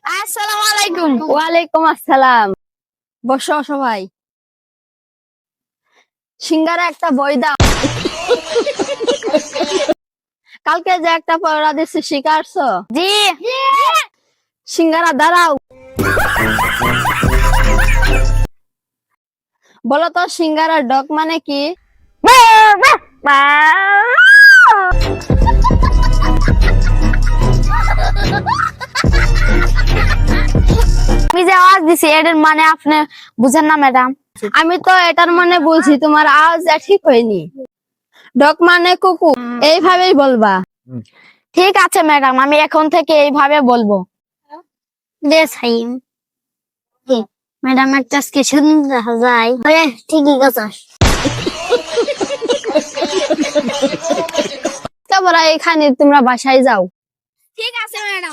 আসসালামু আলাইকুম। ওয়ালাইকুম আসসালাম। বসো সবাই। সিঙ্গারা একটা বই দাও। কালকে যে একটা পড়া দিচ্ছি শিখারছো? জি। সিঙ্গারা দাঁড়াও। বলো তো সিঙ্গারার ডক মানে কি? আমি যে আওয়াজ দিছি এটার মানে আপনি বুঝেন না ম্যাডাম? আমি তো এটার মানে বলছি, তোমার আওয়াজ ঠিক হয়নি। ডক মানে কুকুর, এইভাবেই বলবা। ঠিক আছে ম্যাডাম, আমি এখন থেকে এইভাবে বলবো। সাইম ম্যাডাম একটা কিছু দেখা যায়। ঠিকই কথা। তো বলা এখানে তোমরা বাসায় যাও। ঠিক আছে ম্যাডাম।